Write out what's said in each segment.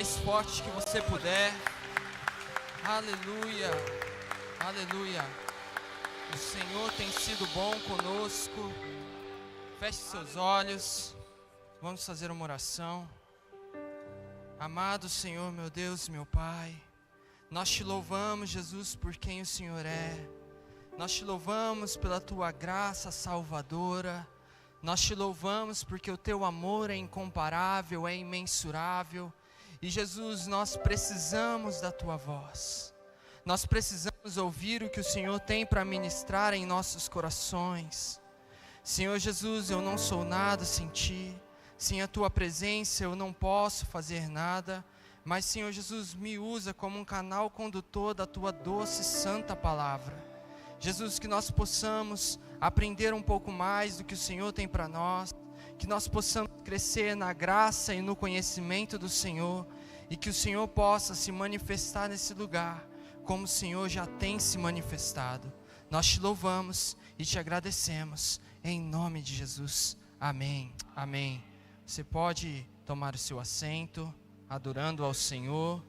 mais forte que você puder. Aleluia, aleluia. O Senhor tem sido bom conosco. Feche seus olhos. Vamos fazer uma oração. Amado Senhor, meu Deus, meu Pai, nós te louvamos, Jesus, por quem o Senhor é. Nós te louvamos pela tua graça salvadora. Nós te louvamos porque o teu amor é incomparável, é imensurável. E Jesus, nós precisamos da tua voz. Nós precisamos ouvir o que o Senhor tem para ministrar em nossos corações. Senhor Jesus, eu não sou nada sem ti. Sem a tua presença eu não posso fazer nada. Mas Senhor Jesus, me usa como um canal condutor da tua doce e santa palavra. Jesus, que nós possamos aprender um pouco mais do que o Senhor tem para nós, que nós possamos crescer na graça e no conhecimento do Senhor, e que o Senhor possa se manifestar nesse lugar, como o Senhor já tem se manifestado. Nós te louvamos e te agradecemos, em nome de Jesus, amém, amém. Você pode tomar o seu assento, adorando ao Senhor.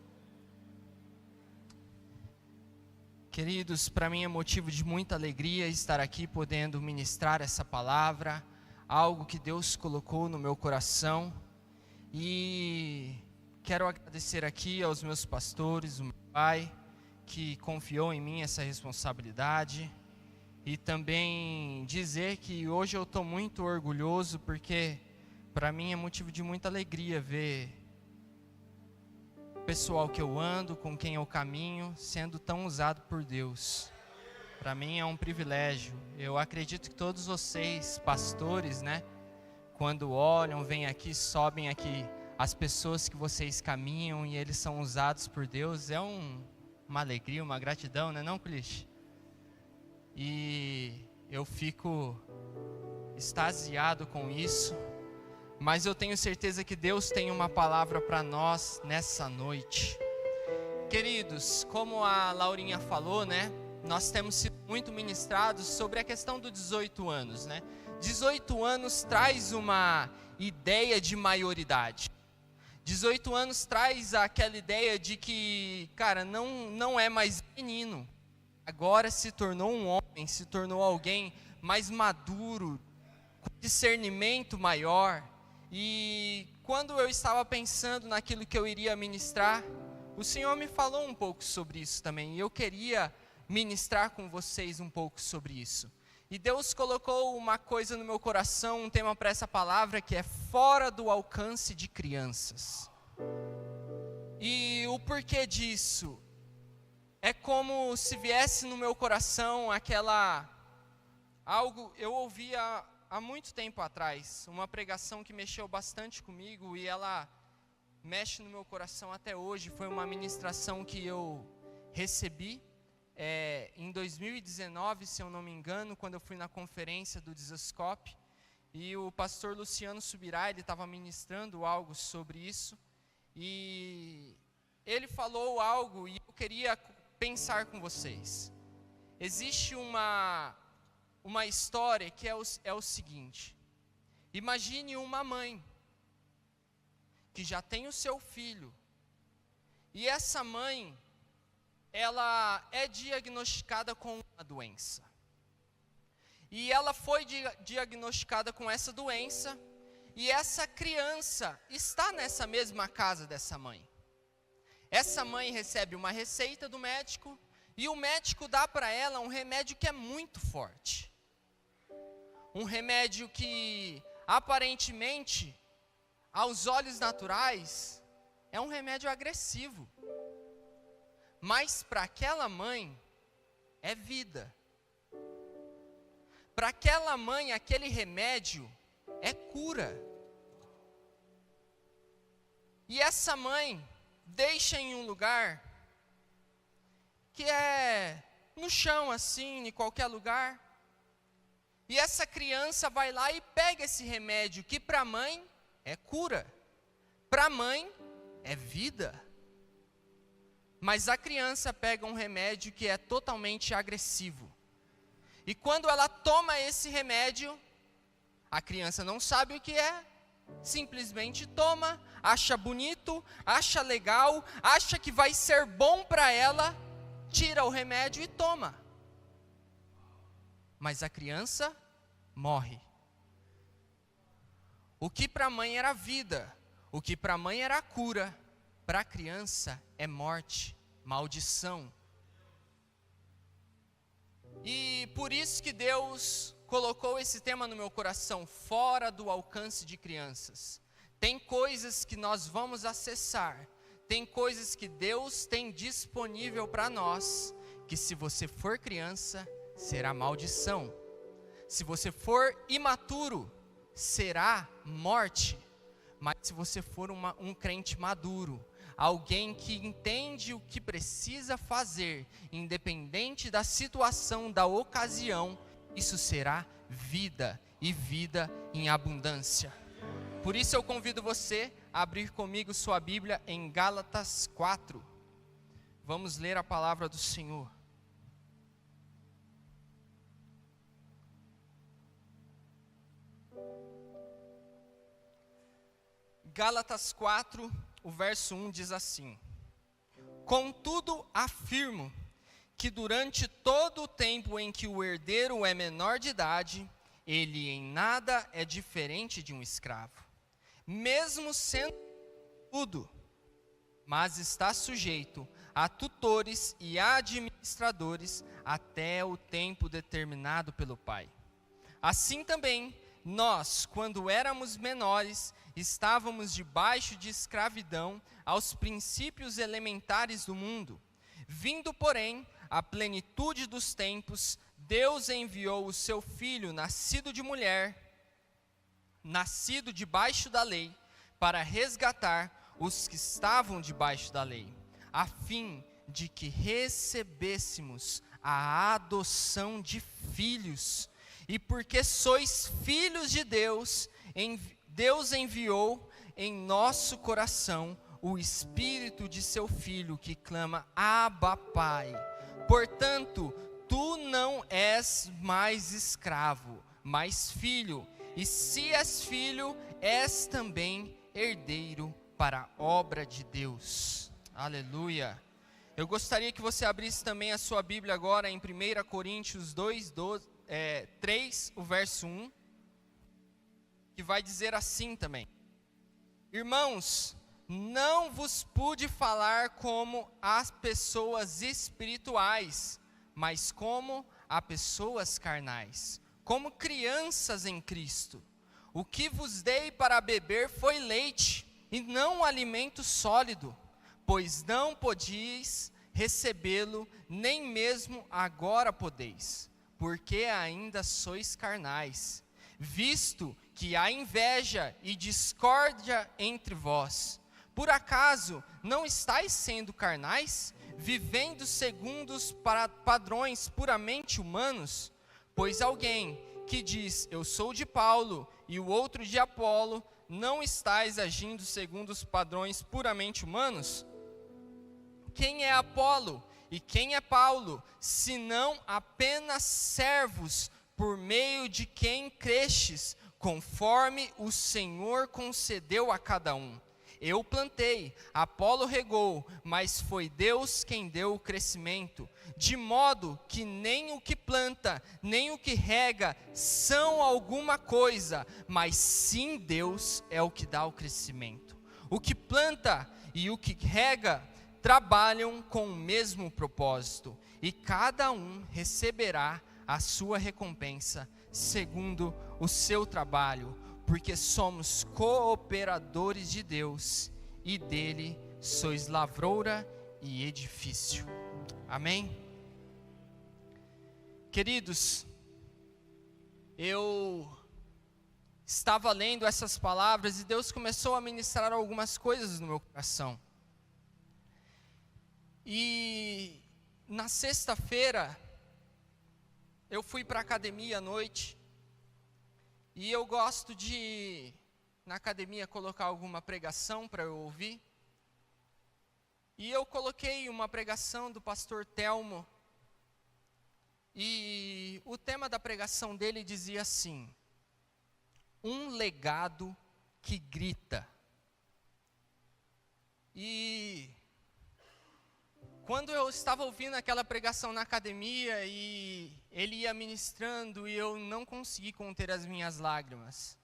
Queridos, para mim é motivo de muita alegria estar aqui podendo ministrar essa palavra, algo que Deus colocou no meu coração, e quero agradecer aqui aos meus pastores, o meu pai, que confiou em mim essa responsabilidade, e também dizer que hoje eu estou muito orgulhoso, porque para mim é motivo de muita alegria ver o pessoal que eu ando, com quem eu caminho, sendo tão usado por Deus. Para mim é um privilégio. Eu acredito que todos vocês, pastores, né, quando olham, vêm aqui, sobem aqui, as pessoas que vocês caminham e eles são usados por Deus, é uma alegria, uma gratidão, né, não, Cliche? E eu fico extasiado com isso. Mas eu tenho certeza que Deus tem uma palavra para nós nessa noite. Queridos, como a Laurinha falou, né? Nós temos sido muito ministrados sobre a questão dos 18 anos, né? 18 anos traz uma ideia de maioridade. 18 anos traz aquela ideia de que, cara, não é mais menino. Agora se tornou um homem, se tornou alguém mais maduro, com discernimento maior. E quando eu estava pensando naquilo que eu iria ministrar, o Senhor me falou um pouco sobre isso também. E eu queria ministrar com vocês um pouco sobre isso. E Deus colocou uma coisa no meu coração, um tema para essa palavra, que é fora do alcance de crianças. E o porquê disso? É como se viesse no meu coração algo, eu ouvia há muito tempo atrás, uma pregação que mexeu bastante comigo e ela mexe no meu coração até hoje. Foi uma ministração que eu recebi em 2019, se eu não me engano, quando eu fui na conferência do Desascope, e o pastor Luciano Subirá, ele estava ministrando algo sobre isso, e ele falou algo e eu queria pensar com vocês. Existe uma história que é o seguinte: imagine uma mãe que já tem o seu filho, e essa mãe, ela é diagnosticada com uma doença, e ela foi diagnosticada com essa doença, e essa criança está nessa mesma casa dessa mãe. Essa mãe recebe uma receita do médico, e o médico dá para ela um remédio que é muito forte. Um remédio que, aparentemente, aos olhos naturais, é um remédio agressivo. Mas para aquela mãe, é vida. Para aquela mãe, aquele remédio é cura. E essa mãe deixa em um lugar que é no chão, assim, em qualquer lugar. E essa criança vai lá e pega esse remédio que para a mãe é cura, para a mãe é vida. Mas a criança pega um remédio que é totalmente agressivo. E quando ela toma esse remédio, a criança não sabe o que é, simplesmente toma, acha bonito, acha legal, acha que vai ser bom para ela, tira o remédio e toma. Mas a criança morre. O que para a mãe era vida, o que para a mãe era cura, para a criança é morte, maldição. E por isso que Deus colocou esse tema no meu coração, fora do alcance de crianças. Tem coisas que nós vamos acessar, tem coisas que Deus tem disponível para nós, que se você for criança, será maldição. Se você for imaturo, será morte. Mas se você for um crente maduro, alguém que entende o que precisa fazer, independente da situação, da ocasião, isso será vida, e vida em abundância. Por isso eu convido você a abrir comigo sua Bíblia em Gálatas 4. Vamos ler a palavra do Senhor. Gálatas 4, o verso 1 diz assim: Contudo afirmo que durante todo o tempo em que o herdeiro é menor de idade, ele em nada é diferente de um escravo, mesmo sendo tudo, mas está sujeito a tutores e administradores até o tempo determinado pelo Pai. Assim também, nós, quando éramos menores, estávamos debaixo de escravidão aos princípios elementares do mundo. Vindo, porém, à plenitude dos tempos, Deus enviou o seu Filho, nascido de mulher, nascido debaixo da lei, para resgatar os que estavam debaixo da lei, a fim de que recebêssemos a adoção de filhos. E porque sois filhos de Deus, Deus enviou em nosso coração o Espírito de seu Filho, que clama, Abba, Pai. Portanto, tu não és mais escravo, mas filho. E se és filho, és também herdeiro para a obra de Deus. Aleluia. Eu gostaria que você abrisse também a sua Bíblia agora em 1 Coríntios 3, o verso 1, que vai dizer assim também: Irmãos, não vos pude falar como as pessoas espirituais, mas como a pessoas carnais, como crianças em Cristo. O que vos dei para beber foi leite, e não alimento sólido, pois não podíeis recebê-lo, nem mesmo agora podeis, porque ainda sois carnais, visto que há inveja e discórdia entre vós. Por acaso não estáis sendo carnais, vivendo segundo os padrões puramente humanos? Pois alguém que diz, eu sou de Paulo, e o outro de Apolo, não estáis agindo segundo os padrões puramente humanos? Quem é Apolo e quem é Paulo, senão apenas servos, por meio de quem crestes, conforme o Senhor concedeu a cada um. Eu plantei, Apolo regou, mas foi Deus quem deu o crescimento. De modo que nem o que planta, nem o que rega são alguma coisa, mas sim Deus é o que dá o crescimento. O que planta e o que rega trabalham com o mesmo propósito, e cada um receberá a sua recompensa segundo o seu trabalho, porque somos cooperadores de Deus, e dele sois lavroura e edifício. Amém? Queridos, eu estava lendo essas palavras e Deus começou a ministrar algumas coisas no meu coração. E na sexta-feira, eu fui para a academia à noite, e eu gosto de, na academia, colocar alguma pregação para eu ouvir. E eu coloquei uma pregação do pastor Telmo, e o tema da pregação dele dizia assim: um legado que grita. E quando eu estava ouvindo aquela pregação na academia e ele ia ministrando e eu não consegui conter as minhas lágrimas.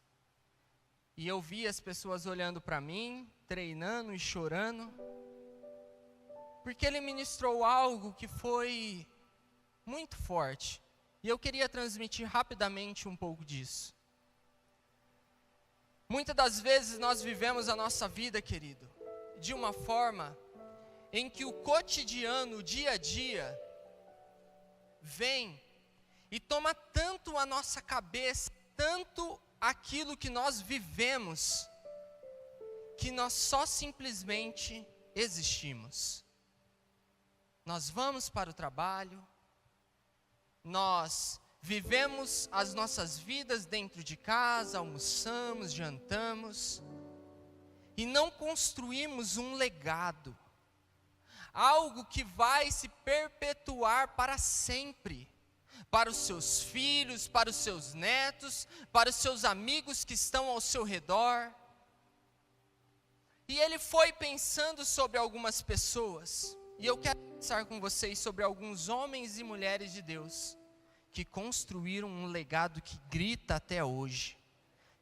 E eu vi as pessoas olhando para mim, treinando e chorando, porque ele ministrou algo que foi muito forte. E eu queria transmitir rapidamente um pouco disso. Muitas das vezes nós vivemos a nossa vida, querido, de uma forma em que o cotidiano, o dia a dia, vem e toma tanto a nossa cabeça, tanto aquilo que nós vivemos, que nós só simplesmente existimos. Nós vamos para o trabalho, nós vivemos as nossas vidas dentro de casa, almoçamos, jantamos, e não construímos um legado, algo que vai se perpetuar para sempre, para os seus filhos, para os seus netos, para os seus amigos que estão ao seu redor. E ele foi pensando sobre algumas pessoas, e eu quero pensar com vocês sobre alguns homens e mulheres de Deus, que construíram um legado que grita até hoje,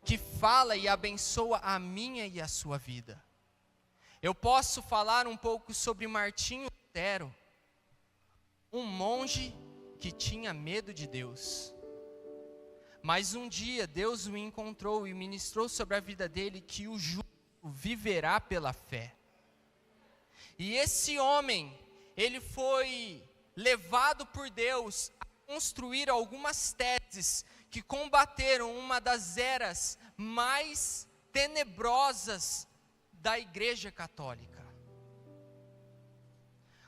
que fala e abençoa a minha e a sua vida. Eu posso falar um pouco sobre Martinho Lutero, um monge que tinha medo de Deus. Mas um dia Deus o encontrou e ministrou sobre a vida dele que o justo viverá pela fé. E esse homem, ele foi levado por Deus a construir algumas teses que combateram uma das eras mais tenebrosas da Igreja Católica.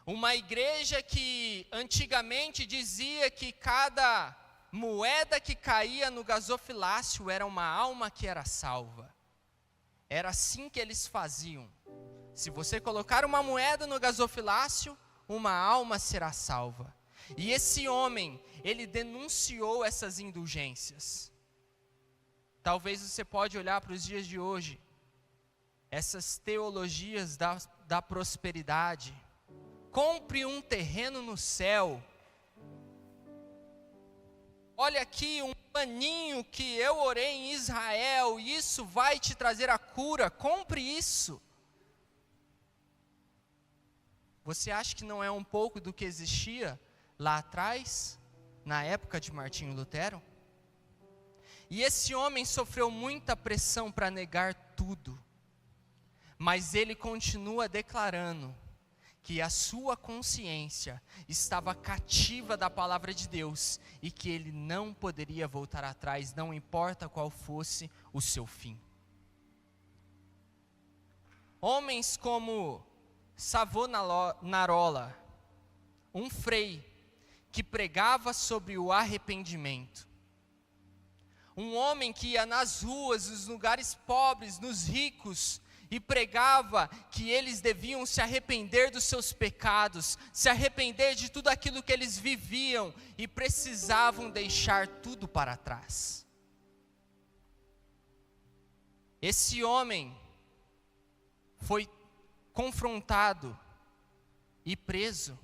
Uma igreja que antigamente dizia que cada moeda que caía no gasofilácio era uma alma que era salva. Era assim que eles faziam. Se você colocar uma moeda no gasofilácio, uma alma será salva. E esse homem, ele denunciou essas indulgências. Talvez você pode olhar para os dias de hoje, essas teologias da prosperidade. Compre um terreno no céu. Olha aqui um paninho que eu orei em Israel, isso vai te trazer a cura, compre isso. Você acha que não é um pouco do que existia lá atrás, na época de Martinho Lutero? E esse homem sofreu muita pressão para negar tudo, mas ele continua declarando que a sua consciência estava cativa da palavra de Deus e que ele não poderia voltar atrás, não importa qual fosse o seu fim. Homens como Savonarola, um frei que pregava sobre o arrependimento, um homem que ia nas ruas, nos lugares pobres, nos ricos, e pregava que eles deviam se arrepender dos seus pecados, se arrepender de tudo aquilo que eles viviam e precisavam deixar tudo para trás. Esse homem foi confrontado e preso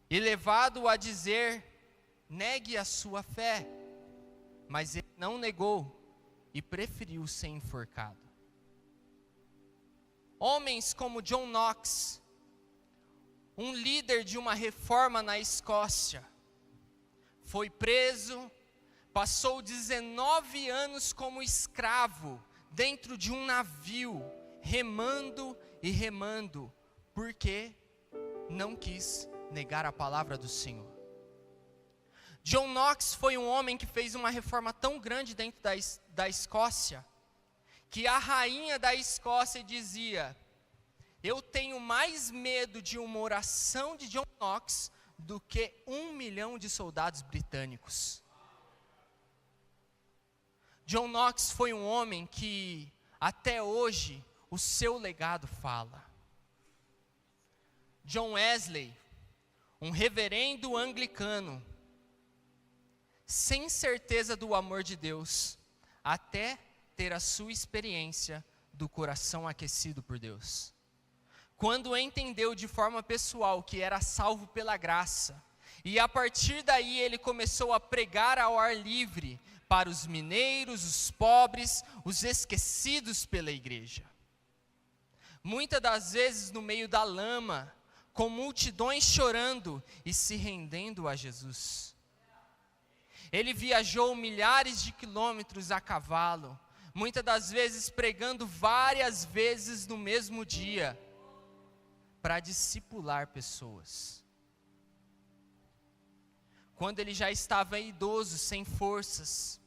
e levado a dizer: negue a sua fé, mas ele não negou e preferiu ser enforcado. Homens como John Knox, um líder de uma reforma na Escócia, foi preso, passou 19 anos como escravo dentro de um navio, remando e remando, porque não quis negar a palavra do Senhor. John Knox foi um homem que fez uma reforma tão grande dentro da Escócia, que a rainha da Escócia dizia: eu tenho mais medo de uma oração de John Knox do que 1 milhão de soldados britânicos. John Knox foi um homem que até hoje o seu legado fala. John Wesley, um reverendo anglicano, sem certeza do amor de Deus, até ter a sua experiência do coração aquecido por Deus. Quando entendeu de forma pessoal que era salvo pela graça, e a partir daí ele começou a pregar ao ar livre para os mineiros, os pobres, os esquecidos pela igreja. Muitas das vezes no meio da lama, com multidões chorando e se rendendo a Jesus. Ele viajou milhares de quilômetros a cavalo, muitas das vezes pregando várias vezes no mesmo dia, para discipular pessoas. Quando ele já estava idoso, sem forças,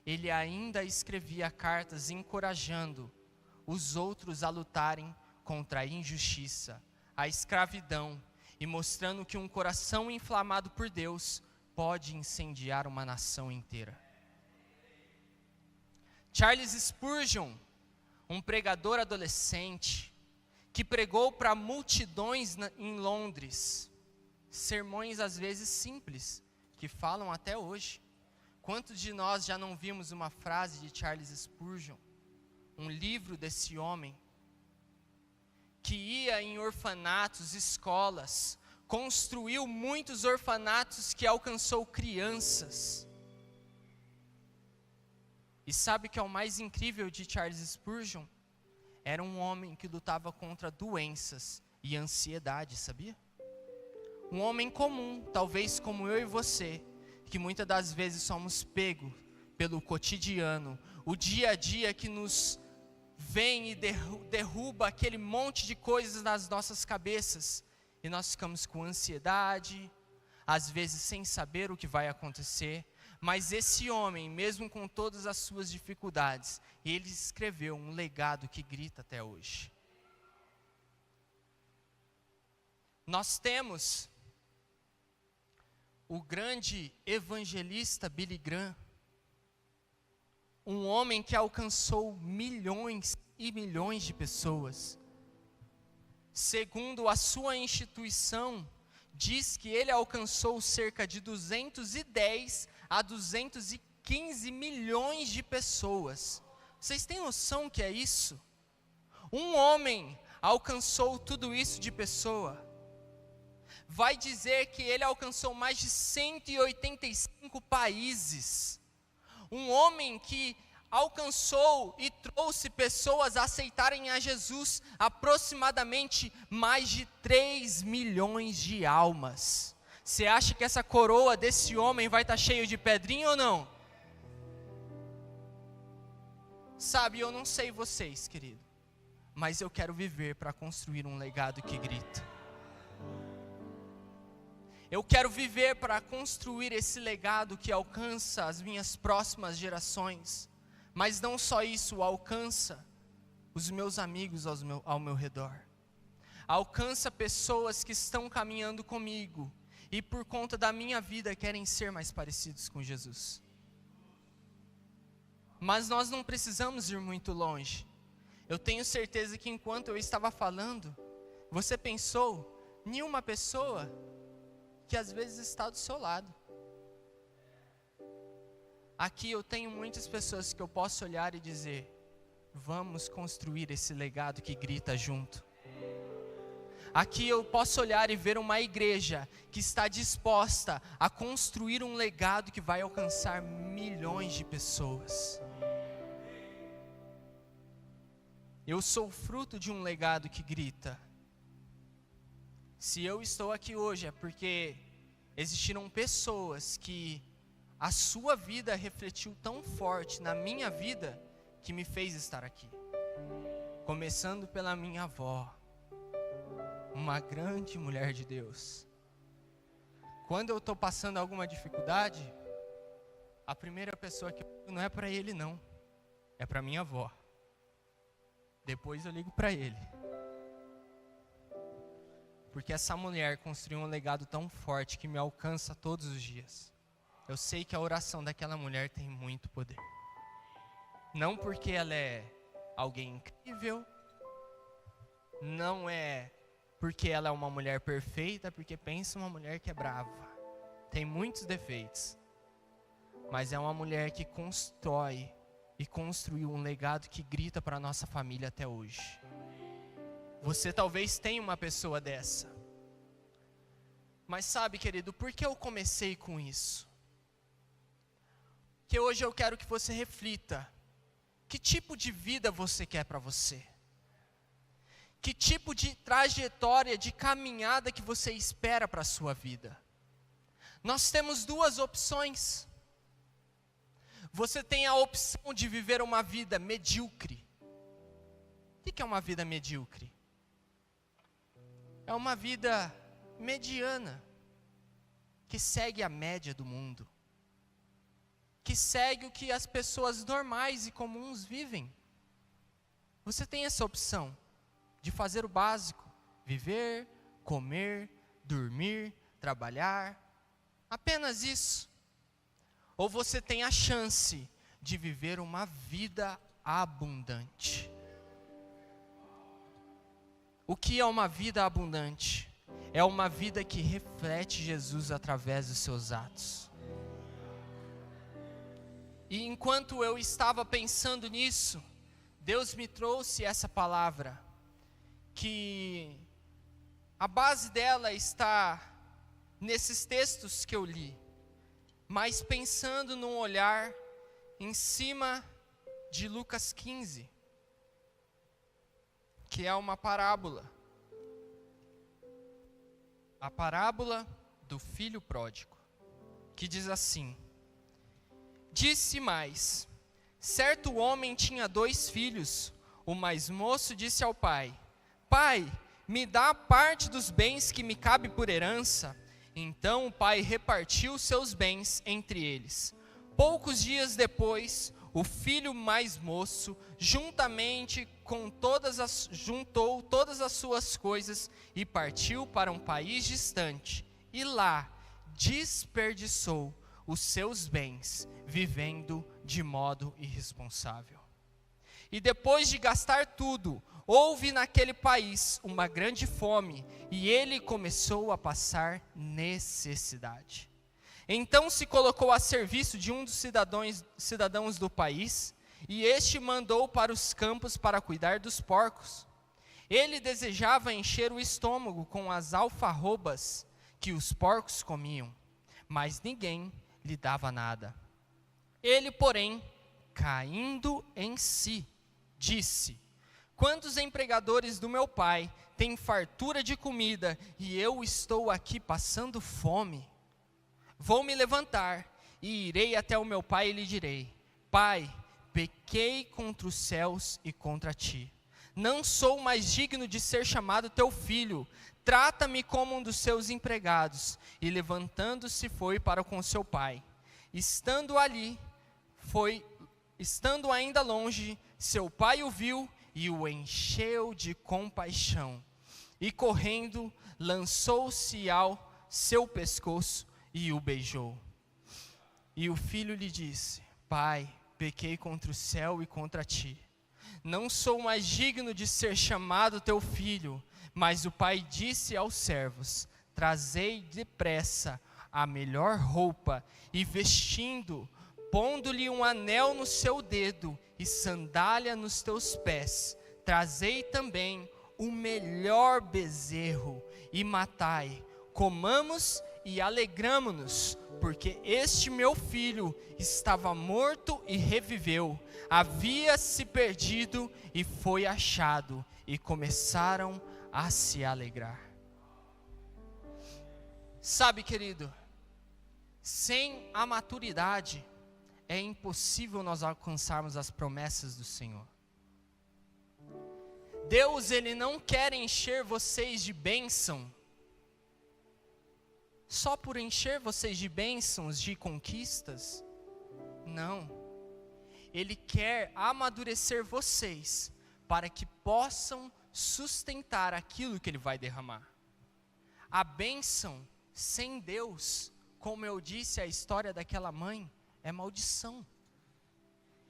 ele ainda escrevia cartas encorajando os outros a lutarem contra a injustiça, a escravidão, e mostrando que um coração inflamado por Deus pode incendiar uma nação inteira. Charles Spurgeon, um pregador adolescente, que pregou para multidões em Londres, sermões às vezes simples, que falam até hoje. Quantos de nós já não vimos uma frase de Charles Spurgeon, um livro desse homem, que ia em orfanatos, escolas, construiu muitos orfanatos que alcançou crianças. E sabe o que é o mais incrível de Charles Spurgeon? Era um homem que lutava contra doenças e ansiedade, sabia? Um homem comum, talvez como eu e você, que muitas das vezes somos pegos pelo cotidiano, o dia a dia que nos vem e derruba aquele monte de coisas nas nossas cabeças, e nós ficamos com ansiedade, às vezes sem saber o que vai acontecer. Mas esse homem, mesmo com todas as suas dificuldades, ele escreveu um legado que grita até hoje. Nós temos o grande evangelista Billy Graham, um homem que alcançou milhões e milhões de pessoas. Segundo a sua instituição, diz que ele alcançou cerca de 210 a 215 milhões de pessoas. Vocês têm noção que é isso? Um homem alcançou tudo isso de pessoa. Vai dizer que ele alcançou mais de 185 países. Um homem que alcançou e trouxe pessoas a aceitarem a Jesus, aproximadamente mais de 3 milhões de almas. Você acha que essa coroa desse homem vai estar cheio de pedrinha ou não? Sabe, eu não sei vocês, querido, mas eu quero viver para construir um legado que grita. Eu quero viver para construir esse legado que alcança as minhas próximas gerações. Mas não só isso, alcança os meus amigos ao meu redor. Alcança pessoas que estão caminhando comigo e por conta da minha vida querem ser mais parecidos com Jesus. Mas nós não precisamos ir muito longe. Eu tenho certeza que enquanto eu estava falando, você pensou em uma pessoa que às vezes está do seu lado. Aqui eu tenho muitas pessoas que eu posso olhar e dizer: vamos construir esse legado que grita junto. Aqui eu posso olhar e ver uma igreja que está disposta a construir um legado que vai alcançar milhões de pessoas. Eu sou fruto de um legado que grita. Se eu estou aqui hoje é porque existiram pessoas que a sua vida refletiu tão forte na minha vida que me fez estar aqui. Começando pela minha avó, uma grande mulher de Deus. Quando eu estou passando alguma dificuldade, a primeira pessoa que eu ligo não é para ele não, é para minha avó. Depois eu ligo para ele. Porque essa mulher construiu um legado tão forte que me alcança todos os dias. Eu sei que a oração daquela mulher tem muito poder. Não porque ela é alguém incrível, não é porque ela é uma mulher perfeita, porque pensa uma mulher que é brava. Tem muitos defeitos. Mas é uma mulher que constrói e construiu um legado que grita para a nossa família até hoje. Você talvez tenha uma pessoa dessa. Mas sabe, querido, por que eu comecei com isso? Que hoje eu quero que você reflita. Que tipo de vida você quer para você? Que tipo de trajetória, de caminhada que você espera para a sua vida? Nós temos duas opções. Você tem a opção de viver uma vida medíocre. O que é uma vida medíocre? É uma vida mediana, que segue a média do mundo, que segue o que as pessoas normais e comuns vivem. Você tem essa opção de fazer o básico: viver, comer, dormir, trabalhar, apenas isso. Ou você tem a chance de viver uma vida abundante. O que é uma vida abundante? É uma vida que reflete Jesus através dos seus atos. E enquanto eu estava pensando nisso, Deus me trouxe essa palavra, que a base dela está nesses textos que eu li, mas pensando num olhar em cima de Lucas 15, que é uma parábola. A parábola do filho pródigo, que diz assim: disse mais, certo homem tinha 2 filhos. O mais moço disse ao pai: pai, me dá a parte dos bens que me cabe por herança. Então o pai repartiu seus bens entre eles. Poucos dias depois, o filho mais moço, juntou todas as suas coisas e partiu para um país distante. E lá desperdiçou os seus bens, vivendo de modo irresponsável. E depois de gastar tudo, houve naquele país uma grande fome, e ele começou a passar necessidade. Então se colocou a serviço de um dos cidadãos do país, e este mandou para os campos para cuidar dos porcos. Ele desejava encher o estômago com as alfarrobas que os porcos comiam, mas ninguém lhe dava nada. Ele, porém, caindo em si, disse: quantos empregadores do meu pai têm fartura de comida e eu estou aqui passando fome? Vou me levantar e irei até o meu pai e lhe direi: pai, pequei contra os céus e contra ti. Não sou mais digno de ser chamado teu filho. Trata-me como um dos seus empregados. E levantando-se foi para com seu pai. Estando ainda longe, seu pai o viu e o encheu de compaixão. E correndo, lançou-se ao seu pescoço e o beijou. E o filho lhe disse: pai, pequei contra o céu e contra ti. Não sou mais digno de ser chamado teu filho. Mas o pai disse aos servos: trazei depressa a melhor roupa, e vestindo, pondo-lhe um anel no seu dedo e sandália nos teus pés, trazei também o melhor bezerro e matai, comamos e alegramo-nos, porque este meu filho estava morto e reviveu, havia se perdido e foi achado, e começaram a se alegrar. Sabe, querido, sem a maturidade é impossível nós alcançarmos as promessas do Senhor. Deus, Ele não quer encher vocês de bênção só por encher vocês de bênçãos, de conquistas. Não. Ele quer amadurecer vocês para que possam sustentar aquilo que Ele vai derramar. A bênção sem Deus, como eu disse, a história daquela mãe, é maldição.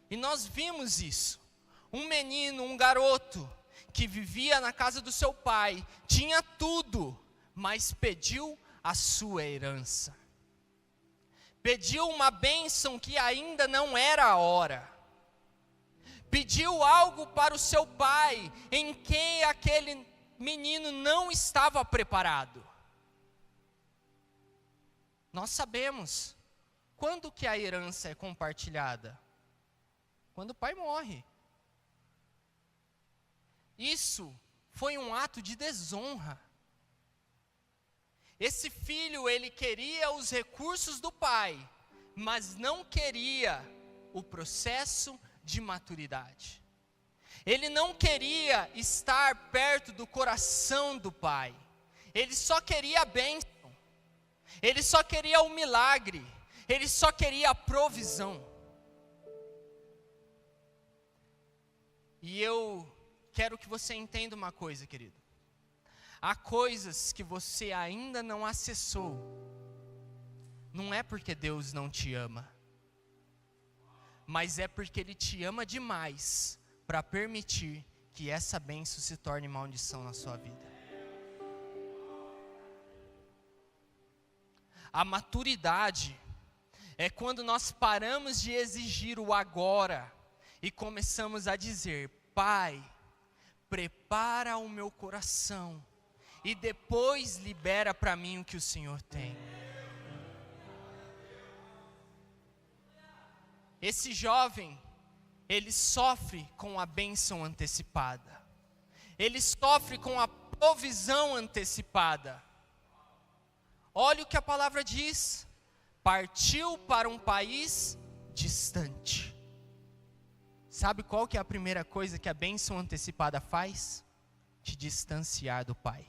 E nós vimos isso. Um menino, um garoto, que vivia na casa do seu pai, tinha tudo, mas pediu a sua herança. Pediu uma bênção que ainda não era a hora. pediu algo para o seu pai, em quem aquele menino não estava preparado. Nós sabemos, quando que a herança é compartilhada? Quando o pai morre. Isso foi um ato de desonra. Esse filho, ele queria os recursos do pai, mas não queria o processo de maturidade. Ele não queria estar perto do coração do pai. Ele só queria a bênção. Ele só queria o milagre. Ele só queria a provisão. E eu quero que você entenda uma coisa, querido. Há coisas que você ainda não acessou. Não é porque Deus não te ama, mas é porque Ele te ama demais para permitir que essa bênção se torne maldição na sua vida. A maturidade é quando nós paramos de exigir o agora e começamos a dizer: Pai, prepara o meu coração e depois libera para mim o que o Senhor tem. Esse jovem, ele sofre com a bênção antecipada. Ele sofre com a provisão antecipada. Olha o que a palavra diz: partiu para um país distante. Sabe qual que é a primeira coisa que a bênção antecipada faz? Te distanciar do Pai.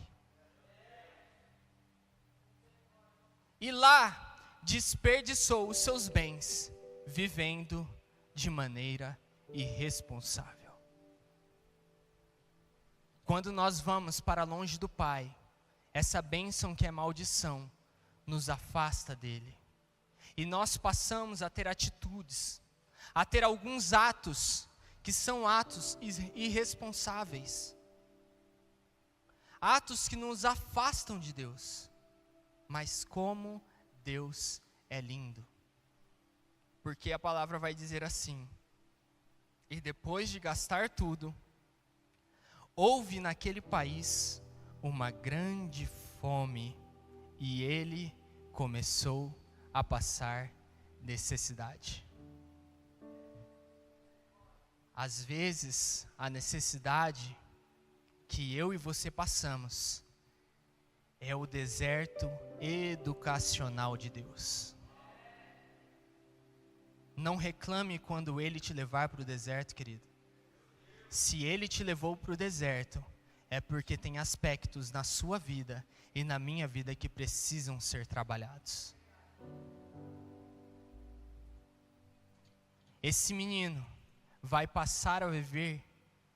E lá desperdiçou os seus bens, vivendo de maneira irresponsável. Quando nós vamos para longe do Pai, essa bênção que é maldição nos afasta dele. E nós passamos a ter atitudes, a ter alguns atos que são atos irresponsáveis. Atos que nos afastam de Deus. Mas como Deus é lindo. Porque a palavra vai dizer assim: e depois de gastar tudo, houve naquele país uma grande fome, e ele começou a passar necessidade. Às vezes, a necessidade que eu e você passamos é o deserto educacional de Deus. Não reclame quando Ele te levar para o deserto, querido. Se Ele te levou para o deserto, é porque tem aspectos na sua vida e na minha vida que precisam ser trabalhados. Esse menino vai passar a viver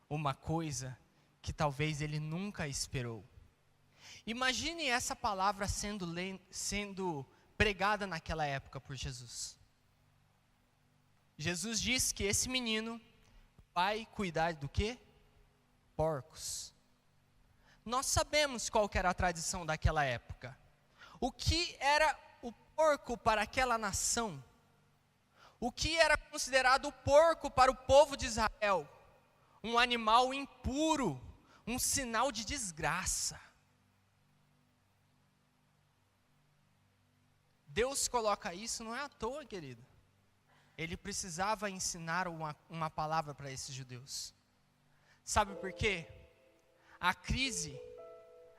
uma coisa que talvez ele nunca esperou. Imagine essa palavra sendo pregada naquela época por Jesus. Jesus disse que esse menino vai cuidar do quê? Porcos. Nós sabemos qual que era a tradição daquela época. O que era o porco para aquela nação? O que era considerado o porco para o povo de Israel? Um animal impuro, um sinal de desgraça. Deus coloca isso não é à toa, querido. Ele precisava ensinar uma palavra para esses judeus. Sabe por quê? A crise,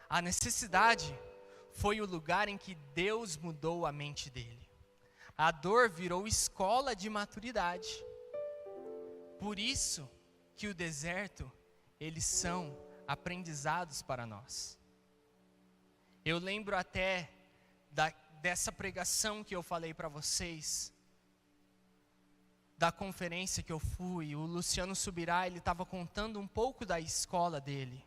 a necessidade, foi o lugar em que Deus mudou a mente dele. A dor virou escola de maturidade. Por isso que o deserto, eles são aprendizados para nós. Eu lembro até dessa pregação que eu falei para vocês, da conferência que eu fui. O Luciano Subirá, ele estava contando um pouco da escola dele.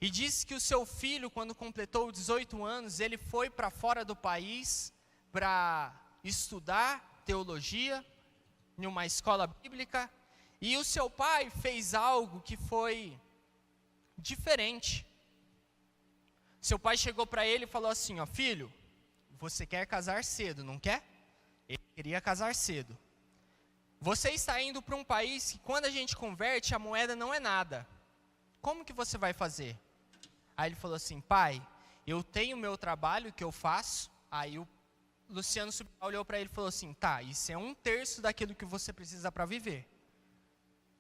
E disse que o seu filho, quando completou 18 anos, ele foi para fora do país para estudar teologia em uma escola bíblica. E o seu pai fez algo que foi diferente. Seu pai chegou para ele e falou assim: ó, filho, você quer casar cedo, não quer? Ele queria casar cedo. você está indo para um país que quando a gente converte, a moeda não é nada. Como que você vai fazer? Aí ele falou assim, pai, eu tenho meu trabalho que eu faço. Aí o Luciano olhou para ele e falou assim, tá, isso é 1/3 daquilo que você precisa para viver.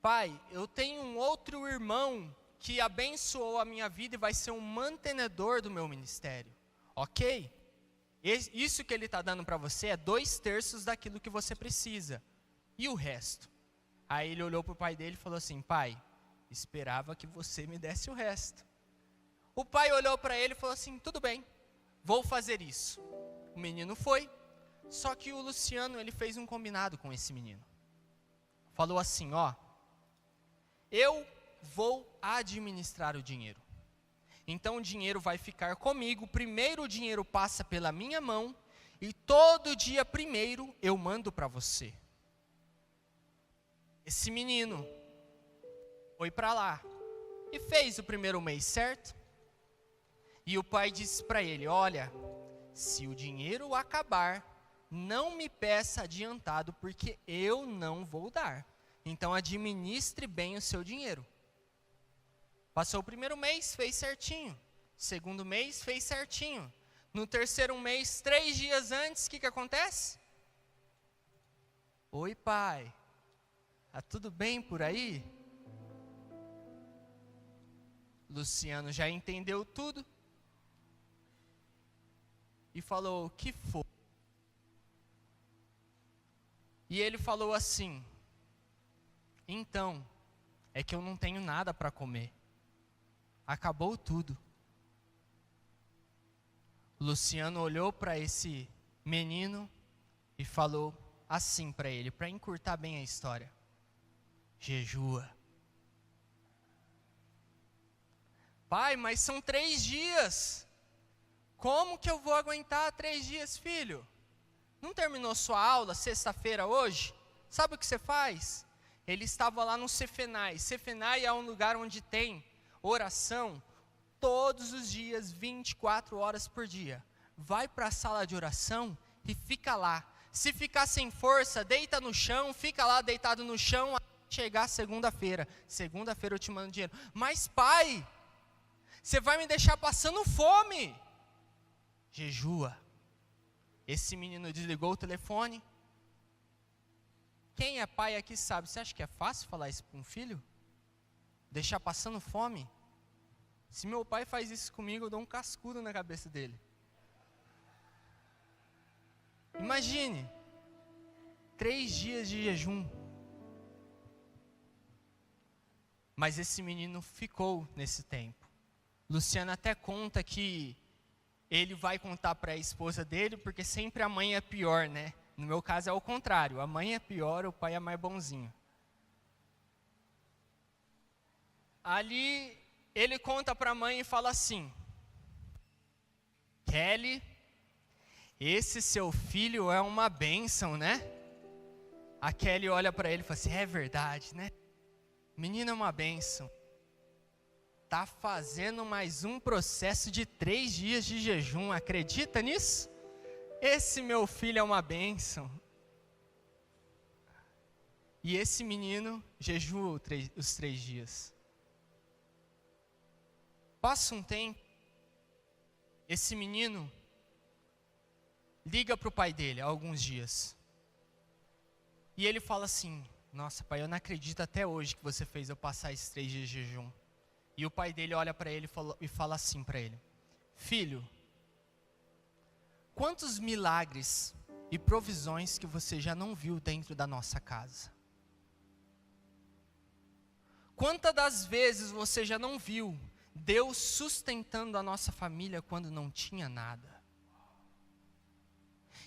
Pai, eu tenho um outro irmão que abençoou a minha vida e vai ser um mantenedor do meu ministério. Ok? Isso que ele está dando para você é 2/3 daquilo que você precisa. E o resto? Aí ele olhou para o pai dele e falou assim, pai, esperava que você me desse o resto. O pai olhou para ele e falou assim, tudo bem, vou fazer isso. O menino foi, só que o Luciano, ele fez um combinado com esse menino. Falou assim, ó, eu vou administrar o dinheiro. Então o dinheiro vai ficar comigo, primeiro o dinheiro passa pela minha mão, e todo dia primeiro eu mando para você. Esse menino foi para lá e fez o primeiro mês, certo? E o pai disse para ele, olha, se o dinheiro acabar, não me peça adiantado, porque eu não vou dar. Então administre bem o seu dinheiro. Passou o primeiro mês, fez certinho. Segundo mês, fez certinho. No terceiro mês, 3 dias antes, o que acontece? Oi, pai. Tá tudo bem por aí? Luciano já entendeu tudo. E falou, o que foi? E ele falou assim, então, é que eu não tenho nada para comer. Acabou tudo. Luciano olhou para esse menino e falou assim para ele, para encurtar bem a história. Jejua. Pai, mas são 3 dias. Como que eu vou aguentar 3 dias, filho? Não terminou sua aula sexta-feira hoje? Sabe o que você faz? Ele estava lá no Cefenai. Cefenai é um lugar onde tem oração todos os dias, 24 horas por dia. Vai para a sala de oração e fica lá. Se ficar sem força, deita no chão, fica lá deitado no chão até chegar segunda-feira. Segunda-feira eu te mando dinheiro. Mas pai, você vai me deixar passando fome. Jejua. Esse menino desligou o telefone. Quem é pai aqui sabe, você acha que é fácil falar isso para um filho? Deixar passando fome? Se meu pai faz isso comigo, eu dou um cascudo na cabeça dele. Imagine, 3 dias de jejum. Mas esse menino ficou nesse tempo. Luciano até conta que ele vai contar para a esposa dele, porque sempre a mãe é pior, né? No meu caso é o contrário, a mãe é pior, o pai é mais bonzinho. Ali ele conta para a mãe e fala assim, Kelly, esse seu filho é uma bênção, né? A Kelly olha para ele e fala assim, é verdade, né? Menino é uma bênção. Está fazendo mais um processo de 3 dias de jejum, acredita nisso? Esse meu filho é uma bênção. E esse menino jejua os 3 dias. Passa um tempo, esse menino liga para o pai dele há alguns dias. E ele fala assim, nossa pai, eu não acredito até hoje que você fez eu passar esses 3 dias de jejum. E o pai dele olha para ele e fala assim para ele, filho, quantos milagres e provisões que você já não viu dentro da nossa casa? Quantas das vezes você já não viu Deus sustentando a nossa família quando não tinha nada?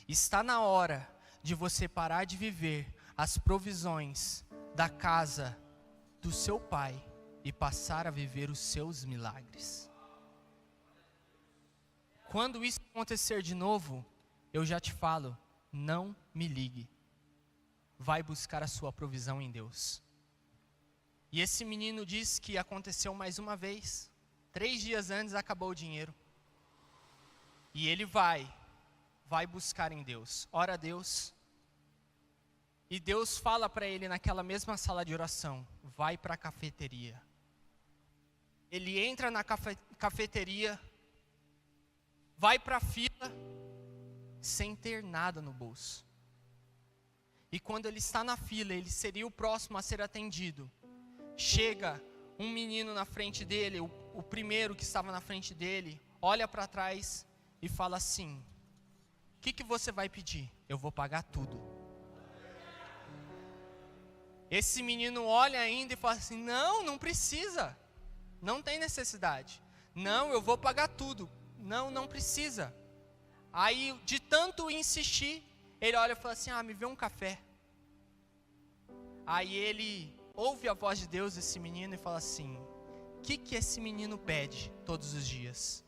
Está na hora de você parar de viver as provisões da casa do seu pai e passar a viver os seus milagres. Quando isso acontecer de novo, eu já te falo, não me ligue. Vai buscar a sua provisão em Deus. E esse menino diz que aconteceu mais uma vez. 3 dias antes acabou o dinheiro. E ele vai buscar em Deus. Ora a Deus. E Deus fala para ele naquela mesma sala de oração: vai para a cafeteria. Ele entra na cafeteria, vai para a fila, sem ter nada no bolso. E quando ele está na fila, ele seria o próximo a ser atendido. Chega um menino na frente dele, o primeiro que estava na frente dele, olha para trás e fala assim: o que você vai pedir? Eu vou pagar tudo. Esse menino olha ainda e fala assim: não precisa, não tem necessidade. Não, eu vou pagar tudo. Não precisa. Aí, de tanto insistir, ele olha e fala assim: me vê um café. Aí ele ouve a voz de Deus, esse menino, e fala assim: o que esse menino pede todos os dias?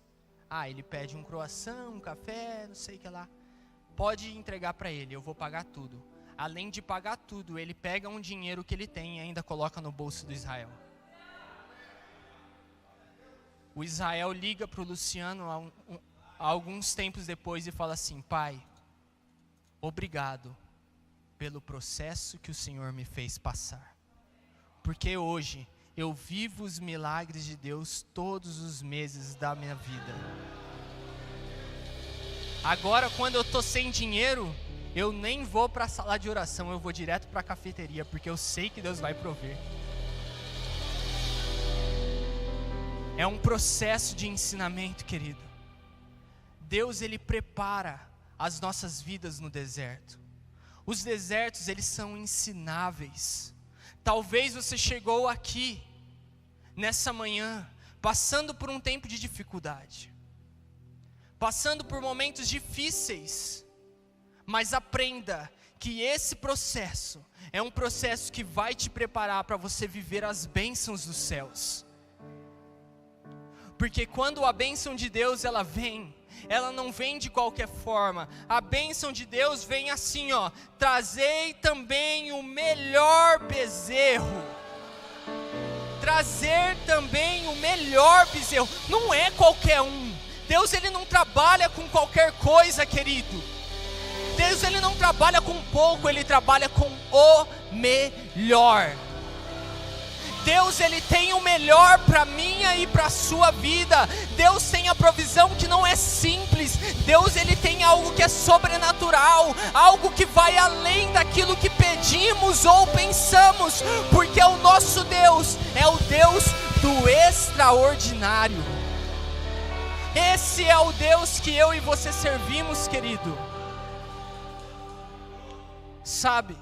Ele pede um croissant, um café, não sei o que lá. Pode entregar para ele, eu vou pagar tudo. Além de pagar tudo, ele pega um dinheiro que ele tem e ainda coloca no bolso do Israel. O Israel liga para o Luciano alguns tempos depois e fala assim: pai, obrigado pelo processo que o Senhor me fez passar. Porque hoje eu vivo os milagres de Deus todos os meses da minha vida. Agora, quando eu estou sem dinheiro, eu nem vou para a sala de oração, eu vou direto para a cafeteria, porque eu sei que Deus vai prover. É um processo de ensinamento, querido. Deus, Ele prepara as nossas vidas no deserto. Os desertos, eles são ensináveis. Talvez você chegou aqui, nessa manhã, passando por um tempo de dificuldade, passando por momentos difíceis, mas aprenda que esse processo é um processo que vai te preparar para você viver as bênçãos dos céus. Porque quando a bênção de Deus ela vem, ela não vem de qualquer forma. A bênção de Deus vem assim, trazei também o melhor bezerro. Trazer também o melhor bezerro. Não é qualquer um. Deus, Ele não trabalha com qualquer coisa, querido. Deus, Ele não trabalha com pouco, Ele trabalha com o melhor. Deus, Ele tem o melhor para minha e para a sua vida. Deus tem a provisão que não é simples. Deus, Ele tem algo que é sobrenatural, algo que vai além daquilo que pedimos ou pensamos, porque o nosso Deus é o Deus do extraordinário. Esse é o Deus que eu e você servimos, querido. Sabe?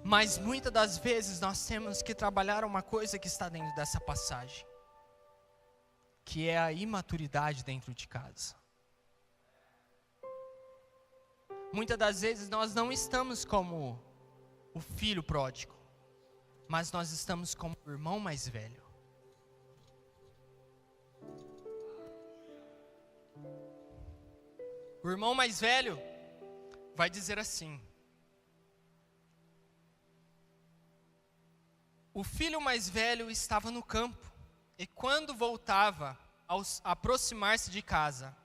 Mas muitas das vezes nós temos que trabalhar uma coisa que está dentro dessa passagem, que é a imaturidade dentro de casa. Muitas das vezes nós não estamos como o filho pródigo, mas nós estamos como o irmão mais velho. O irmão mais velho vai dizer assim: o filho mais velho estava no campo, e quando voltava, ao aproximar-se de casa,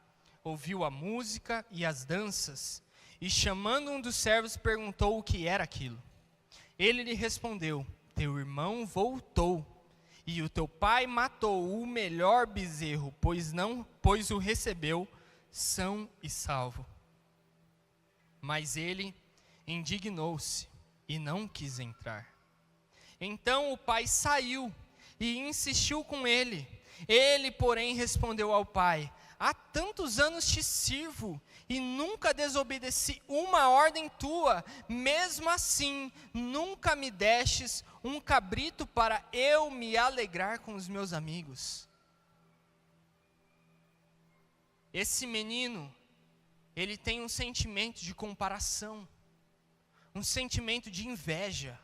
ouviu a música e as danças, e chamando um dos servos, perguntou o que era aquilo. Ele lhe respondeu: teu irmão voltou, e o teu pai matou o melhor bezerro, pois o recebeu são e salvo. Mas ele indignou-se e não quis entrar. Então o pai saiu e insistiu com ele. Ele, porém, respondeu ao pai: há tantos anos te sirvo e nunca desobedeci uma ordem tua. Mesmo assim, nunca me destes um cabrito para eu me alegrar com os meus amigos. Esse menino, ele tem um sentimento de comparação, um sentimento de inveja.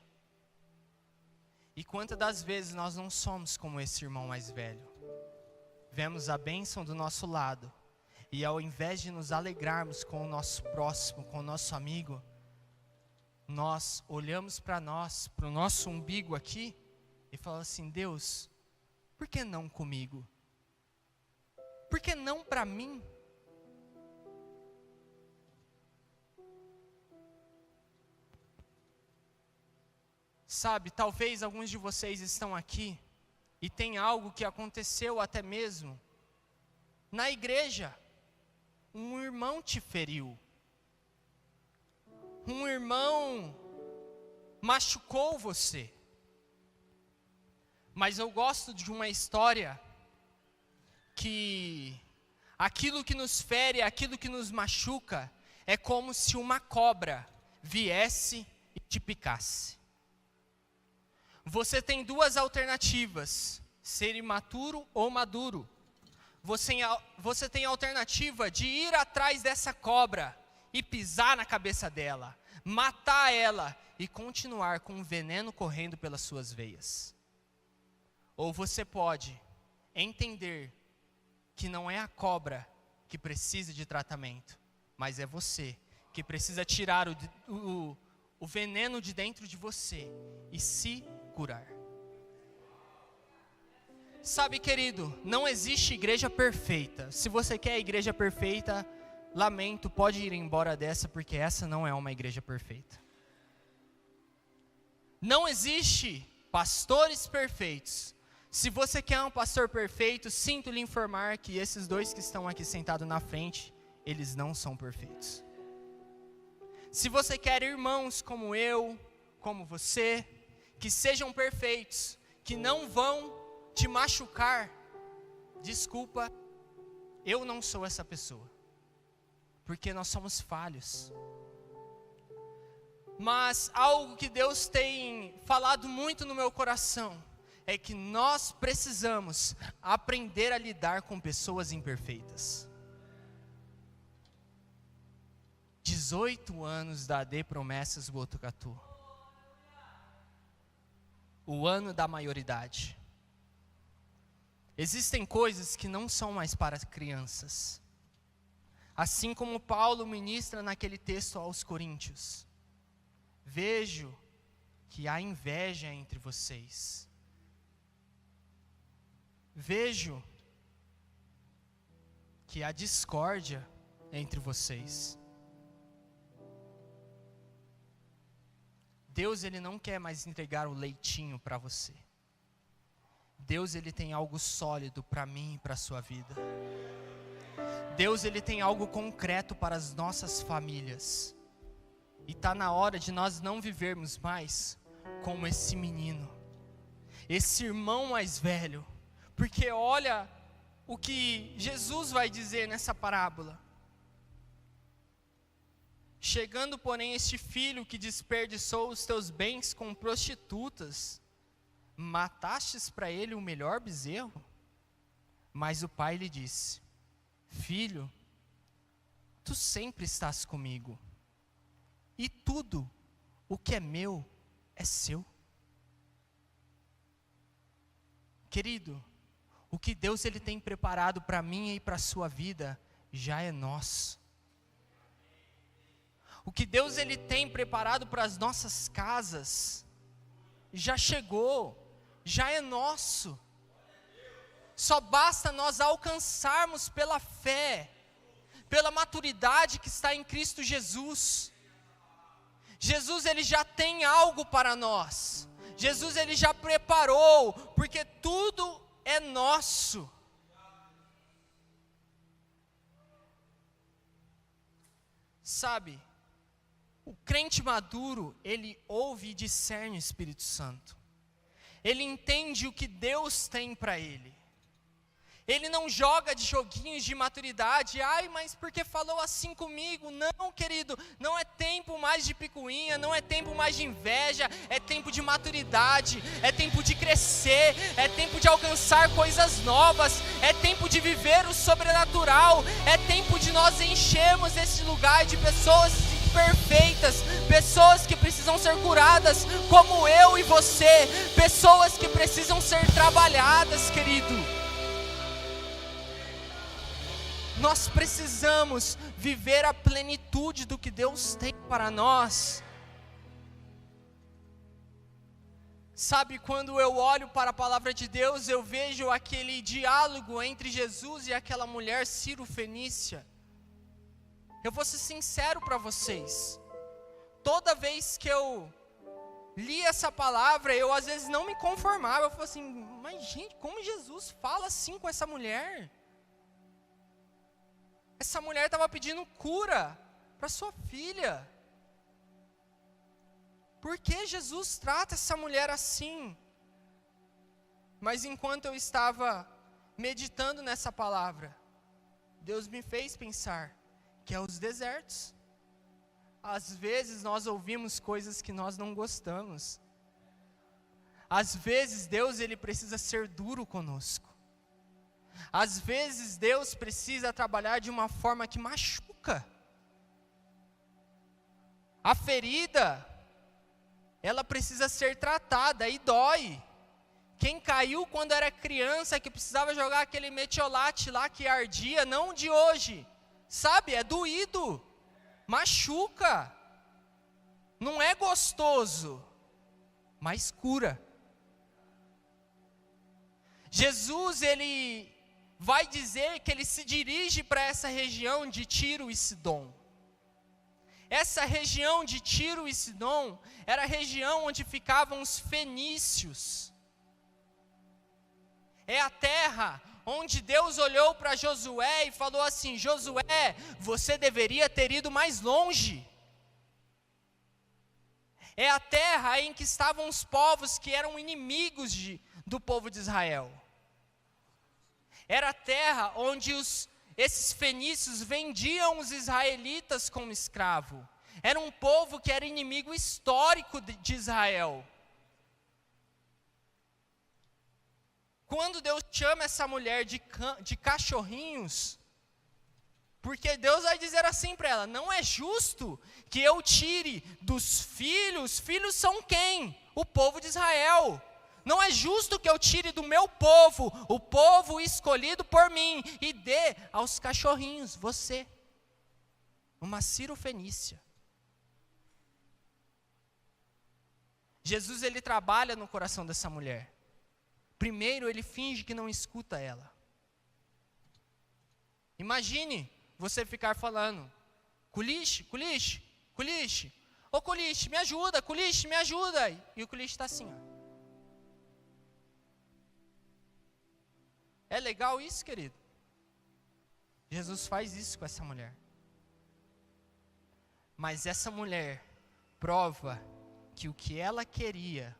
E quantas das vezes nós não somos como esse irmão mais velho? Vemos a bênção do nosso lado, e ao invés de nos alegrarmos com o nosso próximo, com o nosso amigo, nós olhamos para nós, para o nosso umbigo aqui, e falamos assim: Deus, por que não comigo? Por que não para mim? Sabe, talvez alguns de vocês estão aqui e tem algo que aconteceu até mesmo na igreja. Um irmão te feriu. Um irmão machucou você. Mas eu gosto de uma história que aquilo que nos fere, aquilo que nos machuca, é como se uma cobra viesse e te picasse. Você tem duas alternativas, ser imaturo ou maduro. Você tem a alternativa de ir atrás dessa cobra e pisar na cabeça dela, matar ela e continuar com o veneno correndo pelas suas veias. Ou você pode entender que não é a cobra que precisa de tratamento, mas é você que precisa tirar o veneno de dentro de você e se curar. Sabe, querido, não existe igreja perfeita. Se você quer a igreja perfeita, lamento, pode ir embora dessa, porque essa não é uma igreja perfeita. Não existe pastores perfeitos. Se você quer um pastor perfeito, sinto lhe informar que esses dois que estão aqui sentados na frente, eles não são perfeitos. Se você quer irmãos como eu, como você, que sejam perfeitos, que não vão te machucar, desculpa, eu não sou essa pessoa, porque nós somos falhos. Mas algo que Deus tem falado muito no meu coração, é que nós precisamos aprender a lidar com pessoas imperfeitas. 18 anos da AD Promessas Botucatu. O ano da maioridade. Existem coisas que não são mais para as crianças. Assim como Paulo ministra naquele texto aos Coríntios. Vejo que há inveja entre vocês. Vejo que há discórdia entre vocês. Deus, ele não quer mais entregar o leitinho para você. Deus, ele tem algo sólido para mim e para a sua vida. Deus, ele tem algo concreto para as nossas famílias. E está na hora de nós não vivermos mais como esse menino, esse irmão mais velho. Porque olha o que Jesus vai dizer nessa parábola. Chegando, porém, este filho que desperdiçou os teus bens com prostitutas, matastes para ele o melhor bezerro? Mas o pai lhe disse: filho, tu sempre estás comigo, e tudo o que é meu é seu. Querido, o que Deus ele tem preparado para mim e para a sua vida já é nosso. O que Deus ele tem preparado para as nossas casas já chegou, já é nosso. Só basta nós alcançarmos pela fé, pela maturidade que está em Cristo Jesus. Jesus ele já tem algo para nós. Jesus ele já preparou, porque tudo é nosso. Sabe, o crente maduro, ele ouve e discerne o Espírito Santo. Ele entende o que Deus tem para ele. Ele não joga de joguinhos de maturidade. Ai, mas porque falou assim comigo? Não, querido, não é tempo mais de picuinha, não é tempo mais de inveja, é tempo de maturidade, é tempo de crescer, é tempo de alcançar coisas novas, é tempo de viver o sobrenatural, é tempo de nós enchermos esse lugar de pessoas perfeitas, pessoas que precisam ser curadas, como eu e você, pessoas que precisam ser trabalhadas, querido. Nós precisamos viver a plenitude do que Deus tem para nós. Sabe, quando eu olho para a palavra de Deus, eu vejo aquele diálogo entre Jesus e aquela mulher Ciro-fenícia. Eu vou ser sincero para vocês. Toda vez que eu li essa palavra, eu às vezes não me conformava. Eu falei assim, mas gente, como Jesus fala assim com essa mulher? Essa mulher estava pedindo cura para sua filha. Por que Jesus trata essa mulher assim? Mas enquanto eu estava meditando nessa palavra, Deus me fez pensar que é os desertos. Às vezes nós ouvimos coisas que nós não gostamos. Às vezes Deus ele precisa ser duro conosco. Às vezes Deus precisa trabalhar de uma forma que machuca. A ferida, ela precisa ser tratada e dói. Quem caiu quando era criança, que precisava jogar aquele metiolate lá que ardia, não de hoje, sabe, é doído, machuca, não é gostoso, mas cura. Jesus, ele vai dizer que ele se dirige para essa região de Tiro e Sidom. Essa região de Tiro e Sidom era a região onde ficavam os fenícios. É a terra onde Deus olhou para Josué e falou assim: Josué, você deveria ter ido mais longe. É a terra em que estavam os povos que eram inimigos do povo de Israel. Era a terra onde esses fenícios vendiam os israelitas como escravo. Era um povo que era inimigo histórico de Israel. Quando Deus chama essa mulher de cachorrinhos, porque Deus vai dizer assim para ela: não é justo que eu tire dos filhos são quem? O povo de Israel. Não é justo que eu tire do meu povo, o povo escolhido por mim, e dê aos cachorrinhos, você, uma cirofenícia. Jesus, ele trabalha no coração dessa mulher. Primeiro, ele finge que não escuta ela. Imagine você ficar falando: Culiche, Culiche, Culiche, ô Culiche, me ajuda, Culiche, me ajuda. E o Culiche está assim, ó. É legal isso, querido? Jesus faz isso com essa mulher. Mas essa mulher prova que o que ela queria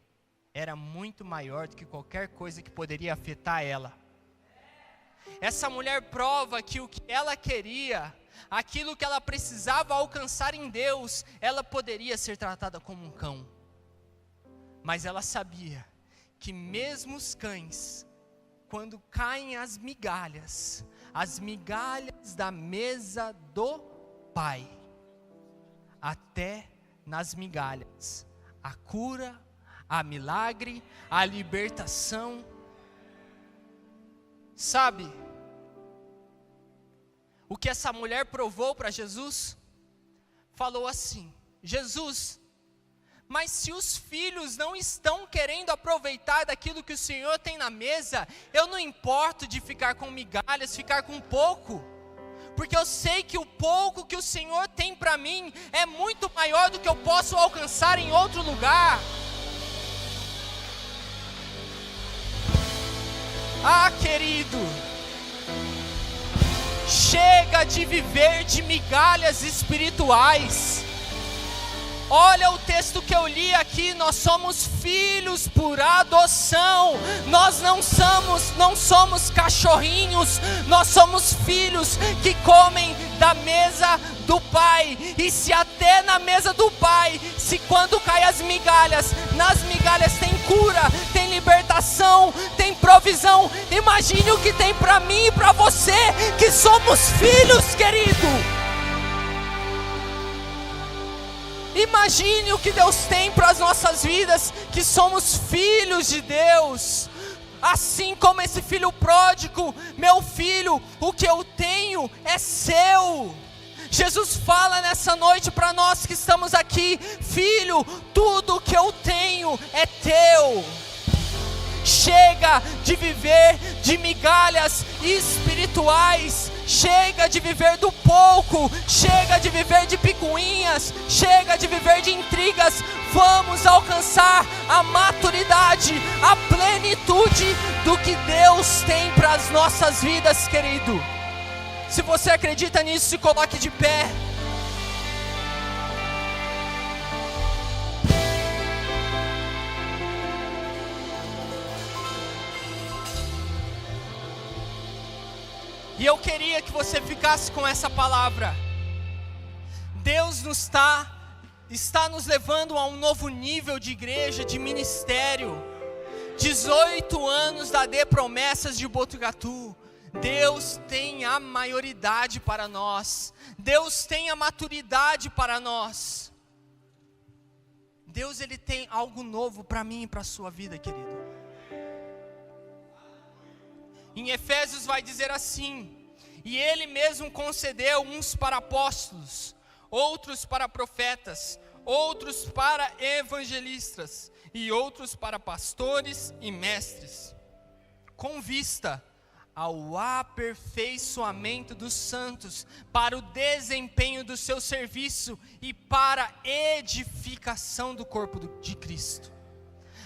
era muito maior do que qualquer coisa que poderia afetar ela. Essa mulher prova que o que ela queria, aquilo que ela precisava alcançar em Deus, ela poderia ser tratada como um cão. Mas ela sabia que mesmo os cães, quando caem as migalhas da mesa do Pai, até nas migalhas, a cura, a milagre, a libertação. Sabe o que essa mulher provou para Jesus? Falou assim: Jesus, mas se os filhos não estão querendo aproveitar daquilo que o Senhor tem na mesa, eu não importo de ficar com migalhas, ficar com pouco, porque eu sei que o pouco que o Senhor tem para mim é muito maior do que eu posso alcançar em outro lugar. Ah, querido, chega de viver de migalhas espirituais. Olha o texto que eu li aqui: nós somos filhos por adoção. Nós não somos cachorrinhos, nós somos filhos que comem da mesa do Pai. E se até na mesa do Pai, se quando cai as migalhas, nas migalhas tem cura, tem libertação, tem provisão, imagine o que tem para mim e para você, que somos filhos, querido. Imagine o que Deus tem para as nossas vidas, que somos filhos de Deus. Assim como esse filho pródigo: meu filho, o que eu tenho é seu. Jesus fala nessa noite para nós que estamos aqui: filho, tudo o que eu tenho é teu. Chega de viver de migalhas espirituais. chega de viver do pouco, chega de viver de picuinhas, chega de viver de intrigas. Vamos alcançar a maturidade, a plenitude do que Deus tem para as nossas vidas, querido. Se você acredita nisso, se coloque de pé. E eu queria que você ficasse com essa palavra. Deus está nos levando a um novo nível de igreja, de ministério. 18 anos da AD Promessas de Botucatu. Deus tem a maioridade para nós. Deus tem a maturidade para nós. Deus, Ele tem algo novo para mim e para a sua vida, querido. Em Efésios vai dizer assim: e Ele mesmo concedeu uns para apóstolos, outros para profetas, outros para evangelistas, e outros para pastores e mestres, com vista ao aperfeiçoamento dos santos, para o desempenho do seu serviço e para a edificação do corpo de Cristo,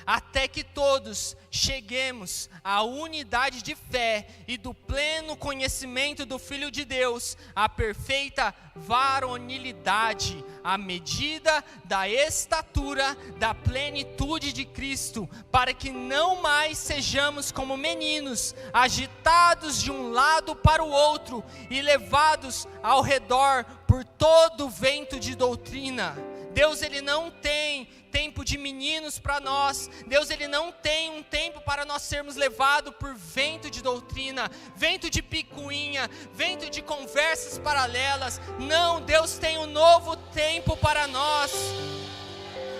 até que todos cheguemos à unidade de fé e do pleno conhecimento do Filho de Deus, à perfeita varonilidade, à medida da estatura da plenitude de Cristo, para que não mais sejamos como meninos, agitados de um lado para o outro e levados ao redor por todo vento de doutrina. Deus, Ele não tem tempo de meninos para nós. Deus, Ele não tem um tempo para nós sermos levados por vento de doutrina, vento de picuinha, vento de conversas paralelas. Não, Deus tem um novo tempo para nós.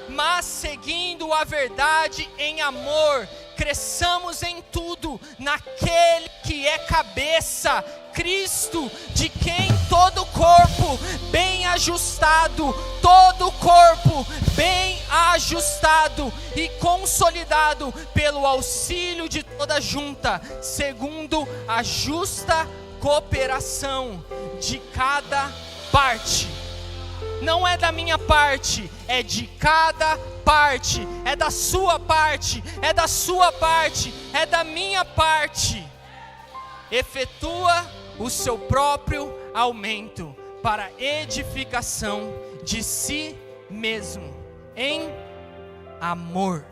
Mas seguindo a verdade em amor, cresçamos em tudo naquele que é cabeça, Cristo, de quem todo o corpo bem ajustado, todo o corpo bem ajustado e consolidado pelo auxílio de toda junta, segundo a justa cooperação de cada parte. Não é da minha parte, é de cada parte, é da sua parte, é da sua parte, é da minha parte. Efetua o seu próprio aumento para edificação de si mesmo, em amor.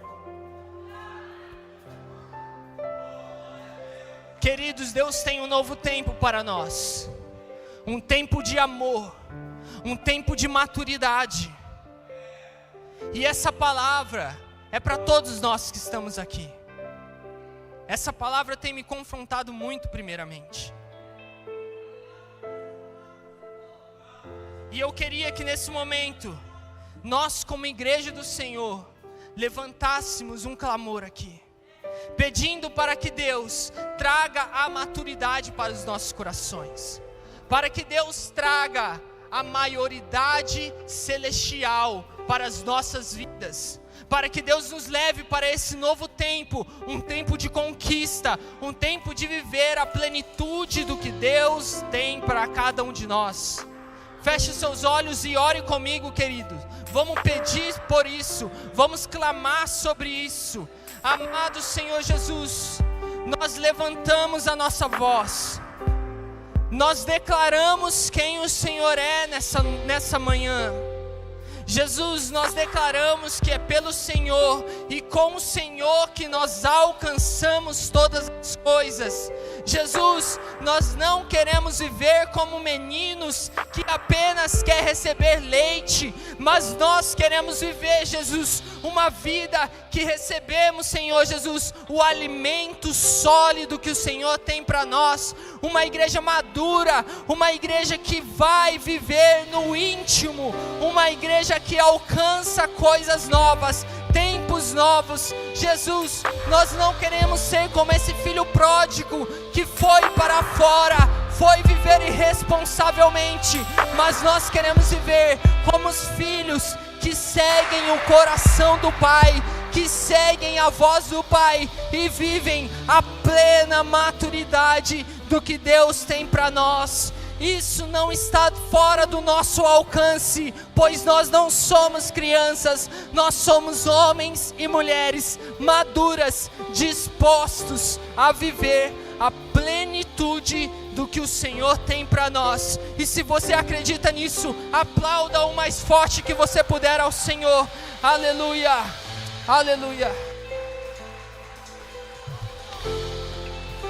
Queridos, Deus tem um novo tempo para nós, um tempo de amor, um tempo de maturidade. E essa palavra é para todos nós que estamos aqui. Essa palavra tem me confrontado muito, primeiramente. E eu queria que nesse momento, nós como igreja do Senhor, levantássemos um clamor aqui, pedindo para que Deus traga a maturidade para os nossos corações, para que Deus traga a maioridade celestial para as nossas vidas, para que Deus nos leve para esse novo tempo, um tempo de conquista, um tempo de viver a plenitude do que Deus tem para cada um de nós. Feche seus olhos e ore comigo, querido. Vamos pedir por isso, vamos clamar sobre isso. Amado Senhor Jesus, nós levantamos a nossa voz, nós declaramos quem o Senhor é nessa manhã. Jesus, nós declaramos que é pelo Senhor e com o Senhor que nós alcançamos todas as coisas. Jesus, nós não queremos viver como meninos que apenas quer receber leite, mas nós queremos viver, Jesus, uma vida que recebemos, Senhor Jesus, o alimento sólido que o Senhor tem para nós, uma igreja madura, uma igreja que vai viver no íntimo, uma igreja que alcança coisas novas, tempos novos. Jesus, nós não queremos ser como esse filho pródigo que foi para fora, foi viver irresponsavelmente, mas nós queremos viver como os filhos que seguem o coração do Pai, que seguem a voz do Pai e vivem a plena maturidade do que Deus tem para nós. Isso não está fora do nosso alcance, pois nós não somos crianças, nós somos homens e mulheres maduras, dispostos a viver a plenitude do que o Senhor tem para nós. E se você acredita nisso, aplauda o mais forte que você puder ao Senhor. Aleluia, aleluia.